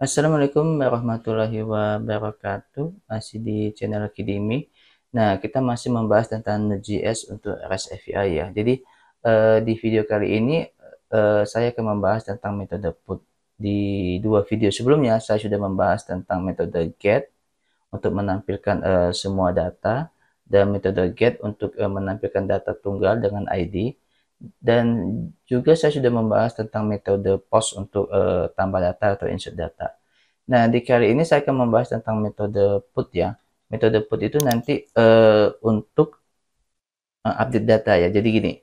Assalamualaikum warahmatullahi wabarakatuh. Masih di channel Kidimi. Nah, kita masih membahas tentang Node.js untuk REST API ya. Jadi, di video kali ini saya akan membahas tentang metode put. Di dua video sebelumnya saya sudah membahas tentang metode get untuk menampilkan semua data dan metode get untuk menampilkan data tunggal dengan ID. Dan juga saya sudah membahas tentang metode post untuk tambah data atau insert data. Nah, di kali ini saya akan membahas tentang metode put ya. Metode put itu nanti untuk update data ya. Jadi gini,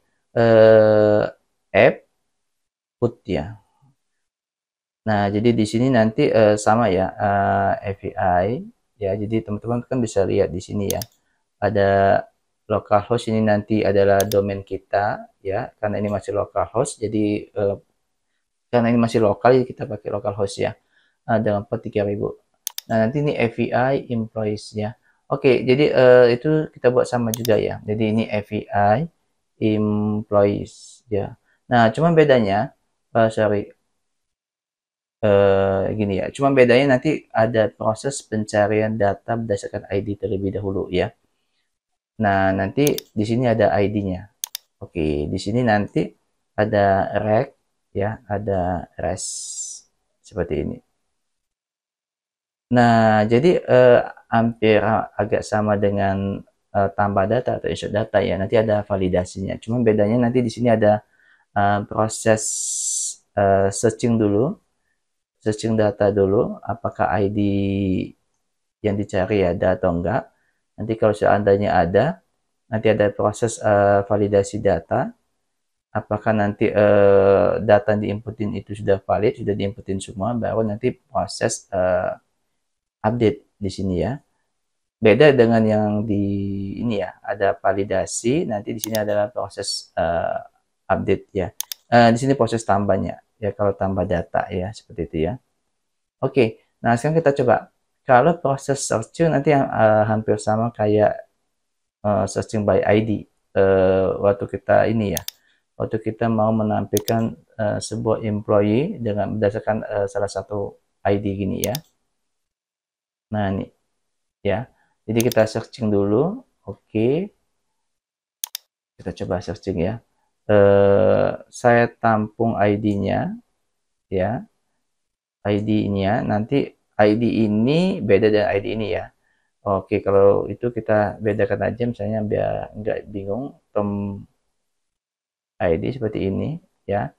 app put ya. Nah, jadi di sini nanti sama ya, API ya. Jadi teman-teman kan bisa lihat di sini ya. Ada localhost, ini nanti adalah domain kita ya. Karena ini masih localhost, jadi karena ini masih lokal, jadi kita pakai localhost ya. Dengan port 3000. Nah, nanti ini API employees ya. Oke, jadi itu kita buat sama juga ya. Jadi ini API employees ya. Nah, cuma bedanya, sorry, gini ya. Cuma bedanya nanti ada proses pencarian data berdasarkan ID terlebih dahulu ya. Nah, nanti di sini ada ID-nya. Oke, di sini nanti ada rec ya, ada res seperti ini. Nah, jadi hampir agak sama dengan tambah data atau insert data ya. Nanti ada validasinya. Cuma bedanya nanti di sini ada proses searching dulu, searching data dulu, apakah ID yang dicari ada atau enggak. Nanti kalau seandainya ada, nanti ada proses validasi data. Apakah nanti data yang diinputin itu sudah valid, sudah diinputin semua, baru nanti proses update di sini ya. Beda dengan yang di ini ya, ada validasi, nanti di sini adalah proses update ya. Di sini proses tambahnya ya, kalau tambah data ya, seperti itu ya. Oke, nah sekarang kita coba. Kalau proses searching nanti yang hampir sama kayak searching by ID. Waktu kita ini ya, waktu kita mau menampilkan sebuah employee dengan berdasarkan salah satu ID gini ya. Nah, ini ya. Jadi kita searching dulu. Oke, kita coba searching ya. Saya tampung ID-nya ya. ID-nya nanti ID ini beda dengan ID ini ya. Oke, kalau itu kita bedakan aja misalnya biar nggak bingung. Tom ID seperti ini ya.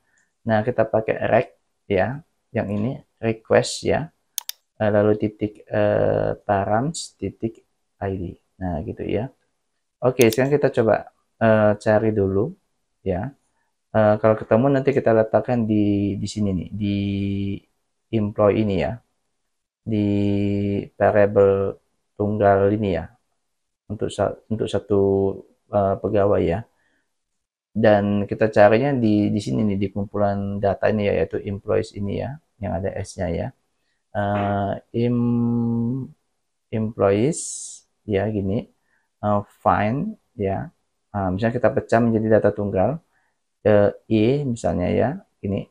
Nah, kita pakai rec ya. Yang ini request ya. Lalu titik params titik ID. Nah, gitu ya. Oke, sekarang kita coba cari dulu ya. Kalau ketemu nanti kita letakkan di sini nih, di employee ini ya, di variable tunggal ini ya, untuk satu pegawai ya. Dan kita carinya di sini nih, di kumpulan data ini ya, yaitu employees ini ya, yang ada S-nya ya. Uh, em, Employees ya gini, find ya. Misalnya kita pecah menjadi data tunggal, misalnya ya, ini.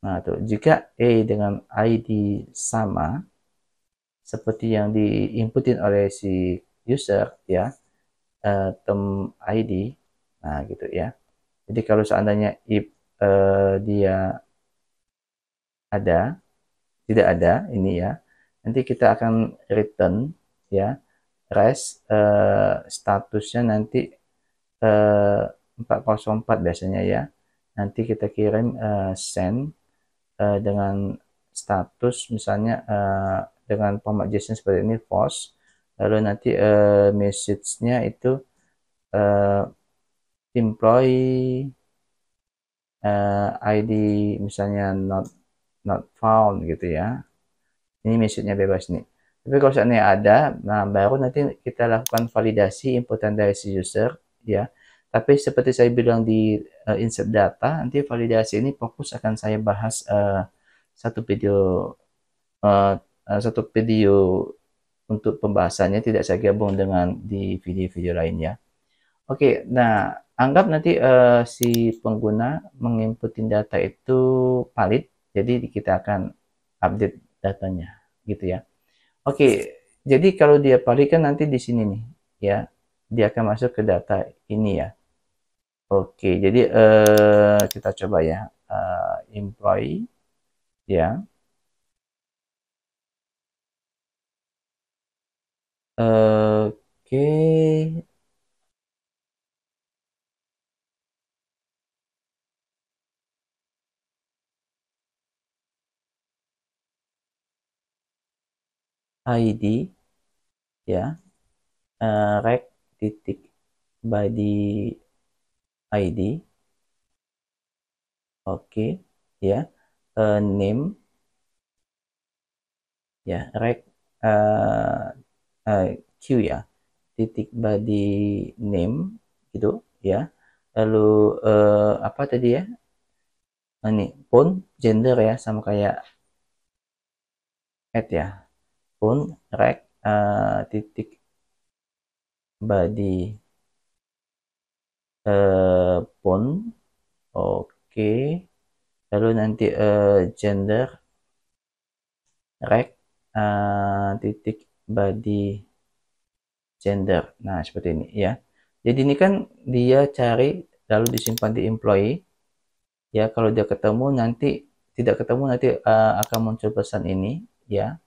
Nah, tuh jika dengan ID sama seperti yang diinputin oleh si user ya, term ID, nah gitu ya. Jadi kalau seandainya if dia ada, tidak ada ini ya, nanti kita akan return ya, res statusnya nanti 404 biasanya ya. Nanti kita kirim send dengan status misalnya dengan format JSON seperti ini false. Lalu nanti message-nya itu uh, employee ID misalnya not found gitu ya. Ini message-nya bebas nih. Tapi kalau seandainya ada, nah baru nanti kita lakukan validasi inputan dari si user ya. Tapi seperti saya bilang di insert data, nanti validasi ini fokus akan saya bahas satu video uh, satu video untuk pembahasannya, tidak saya gabung dengan di video-video lainnya. Oke, nah anggap nanti si pengguna menginputin data itu valid, jadi kita akan update datanya gitu ya. Oke, jadi kalau dia valid kan nanti di sini nih ya, dia akan masuk ke data ini ya. Oke, jadi kita coba ya, employee ya. Oke, ID ya, rec titik body ID, oke ya, name ya, rec eh, Q ya, titik body name gitu ya. Lalu apa tadi ya? Ini phone, gender ya, sama kayak add ya. Phone, rec titik body phone, oke. Lalu nanti gender, rec titik body gender. Nah, seperti ini ya. Jadi ini kan dia cari lalu disimpan di employee ya. Kalau dia ketemu nanti, tidak ketemu nanti akan muncul pesan ini ya.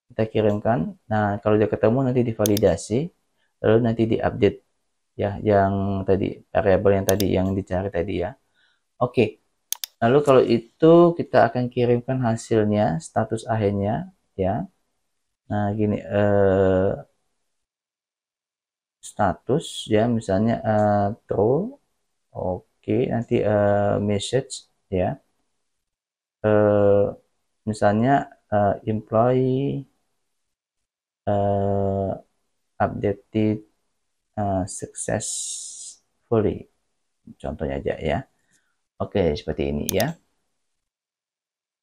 Kita kirimkan. Nah, kalau dia ketemu nanti divalidasi, lalu nanti diupdate ya, yang tadi variabel yang tadi yang dicari tadi ya. Oke. Lalu kalau itu kita akan kirimkan hasilnya, status akhirnya ya. Nah, gini status ya, misalnya true, oke, nanti message ya, uh, misalnya employee uh, updated successfully, contohnya aja ya. Oke, seperti ini ya.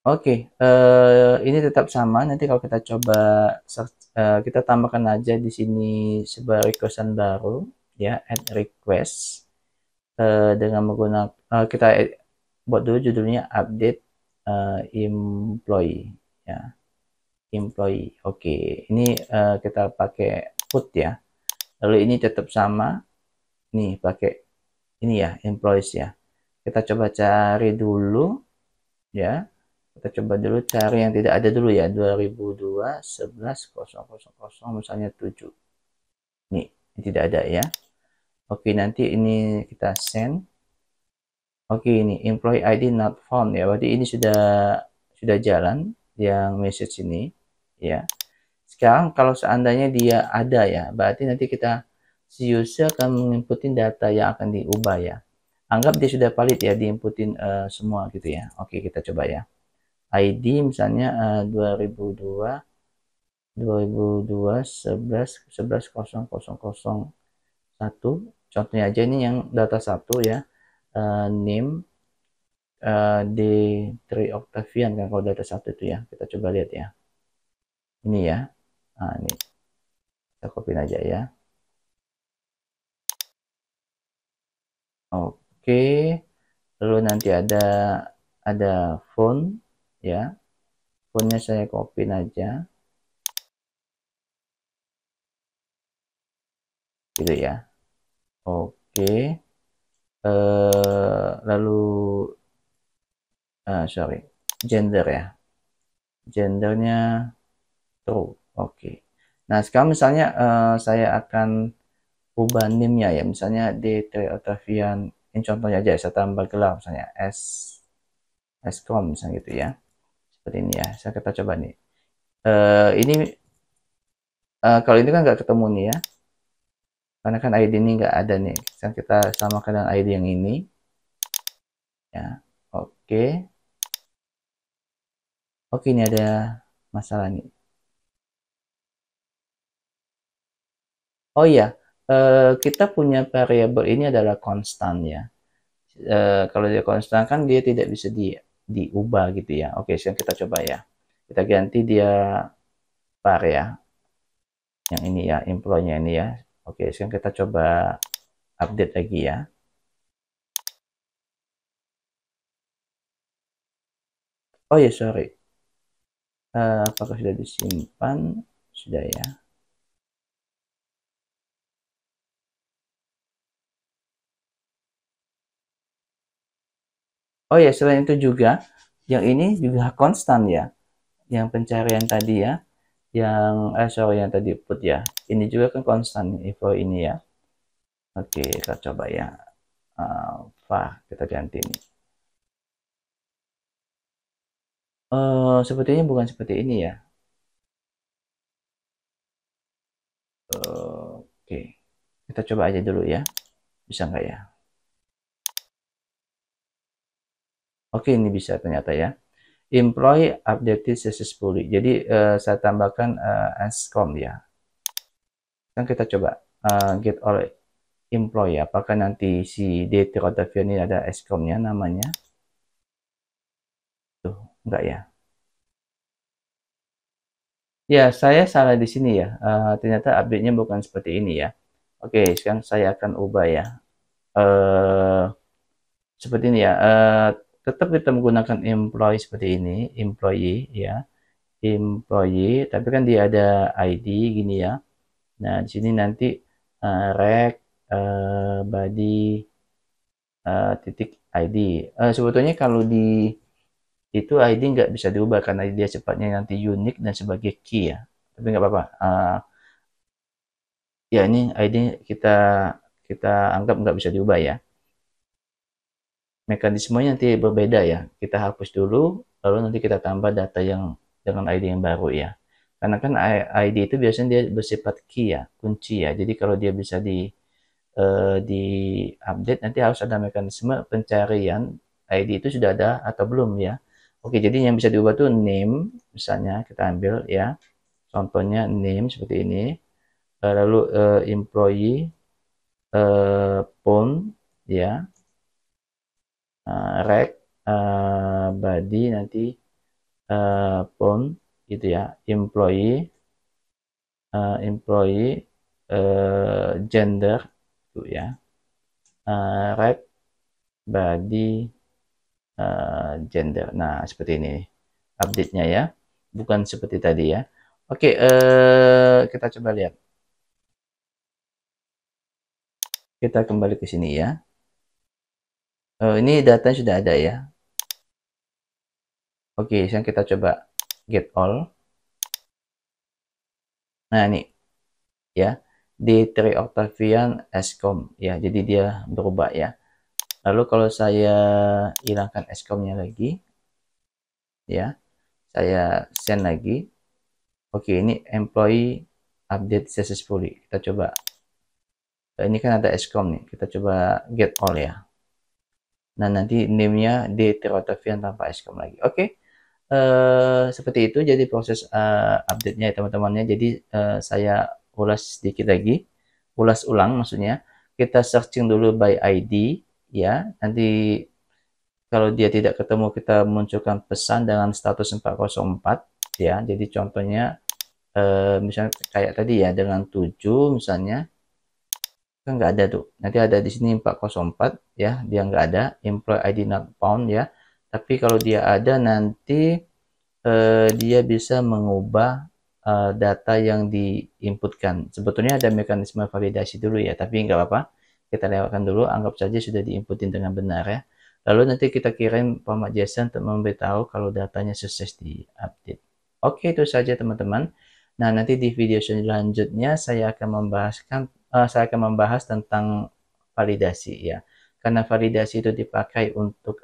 Oke, ini tetap sama. Nanti kalau kita coba kita tambahkan aja di sini sebuah requestan baru ya, add request dengan menggunakan kita buat dulu judulnya update employee ya, employee. Oke, ini kita pakai put ya. Lalu ini tetap sama nih, pakai ini ya, employees ya. Kita coba cari dulu ya. Kita coba dulu cari yang tidak ada dulu ya, 2002 11 000 misalnya 7. Nih, ini tidak ada ya. Oke, nanti ini kita send. Oke, ini employee ID not found ya. Berarti ini sudah jalan yang message ini ya. Sekarang kalau seandainya dia ada ya, berarti nanti kita si user akan menginputin data yang akan diubah ya. Anggap dia sudah valid ya, diinputin semua gitu ya. Oke, kita coba ya. ID misalnya 2002 2002 11 11 000 1. Contohnya aja ini yang data 1 ya. Name D3 Octavian kan kalau data 1 itu ya. Kita coba lihat ya. Ini ya. Nah, ini kita copy aja ya. Oke. Lalu nanti ada font ya. Fontnya saya copy aja. Gitu ya. Oke. Lalu sorry, gender ya. Gendernya true. Oke. Nah, sekarang misalnya saya akan ubah NIM-nya ya. Misalnya D3 Octavian, ini contohnya aja, saya tambah gelar misalnya Scom misalnya gitu ya. Seperti ini ya. Kita coba nih. Ini kalau ini kan nggak ketemu nih ya. Karena kan ID ini nggak ada nih. Sekarang kita samakan dengan ID yang ini. Ya. Oke. Oke, ini ada masalah nih. Oh iya, kita punya variabel ini adalah konstan ya. Kalau dia konstan kan dia tidak bisa diubah gitu ya. Oke, sekarang kita coba ya. Kita ganti dia var ya. Yang ini ya, employee-nya ini ya. Oke, sekarang kita coba update lagi ya. Oh ya, sorry. Apakah sudah disimpan? Sudah ya. Oh ya, selain itu juga, yang ini juga konstan ya. Yang pencarian tadi ya, sorry, yang tadi put ya. Ini juga kan konstan info ini ya. Oke, kita coba ya. Var, kita ganti nih. Sepertinya bukan seperti ini ya. Oke, kita coba aja dulu ya. Bisa nggak ya? Oke, ini bisa ternyata ya. Employee updated successfully. Jadi saya tambahkan ascom ya. Kan kita coba get all employee. Apakah nanti si DT Rotavia ini ada ascom-nya namanya? Tuh, enggak ya. Ya, saya salah di sini ya. Ternyata update-nya bukan seperti ini ya. Oke, sekarang saya akan ubah ya. Eh, Seperti ini ya. Tetap kita menggunakan employee seperti ini, employee ya, employee. Tapi kan dia ada ID gini ya. Nah, di sini nanti rec body titik ID. Sebetulnya kalau di itu ID nggak bisa diubah karena dia sifatnya nanti unik dan sebagai key ya. Tapi nggak apa-apa. Ya ini ID kita kita anggap nggak bisa diubah ya. Mekanismenya nanti berbeda ya. Kita hapus dulu, lalu nanti kita tambah data yang dengan ID yang baru ya. Karena kan ID itu biasanya dia bersifat key ya, kunci ya. Jadi kalau dia bisa di update nanti harus ada mekanisme pencarian ID itu sudah ada atau belum ya. Oke, jadi yang bisa diubah tuh name, misalnya kita ambil ya. Contohnya name seperti ini. Lalu employee phone ya, rec body nanti phone gitu ya, employee gender tuh ya, rec body gender. Nah seperti ini update-nya ya, bukan seperti tadi ya. Oke, kita coba lihat, kita kembali ke sini ya. Ini data sudah ada ya. Oke, sekarang kita coba get all. Nah ini ya, di 3 Octavian Escom ya, jadi dia berubah ya. Lalu kalau saya hilangkan Escomnya lagi ya, saya send lagi. Oke, ini employee update successfully. Kita coba. Ini kan ada Escom nih. Kita coba get all ya. Nah, nanti name-nya di 3 Octavian tanpa Escom lagi. Oke. Seperti itu jadi proses update-nya ya teman-temannya. Jadi saya ulas sedikit lagi, ulas ulang maksudnya. Kita searching dulu by ID ya. Nanti kalau dia tidak ketemu kita munculkan pesan dengan status 404 ya. Jadi contohnya misalnya kayak tadi ya dengan 7 misalnya kan nggak ada tuh. Nanti ada di sini 404 ya, dia nggak ada, employee ID not found ya. Tapi kalau dia ada nanti dia bisa mengubah data yang diinputkan. Sebetulnya ada mekanisme validasi dulu ya, tapi nggak apa-apa. Kita lewatkan dulu, anggap saja sudah diinputin dengan benar ya. Lalu nanti kita kirim format JSON untuk memberitahu kalau datanya sukses di-update. Oke, itu saja teman-teman. Nah, nanti di video selanjutnya saya akan membahas tentang validasi ya. Karena validasi itu dipakai untuk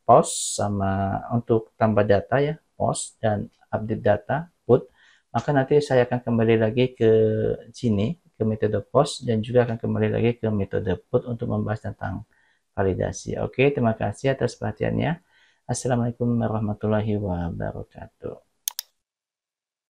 post sama untuk tambah data ya, post dan update data, put. Maka nanti saya akan kembali lagi ke sini, ke metode post dan juga akan kembali lagi ke metode put untuk membahas tentang validasi. Oke, terima kasih atas perhatiannya. Assalamualaikum warahmatullahi wabarakatuh.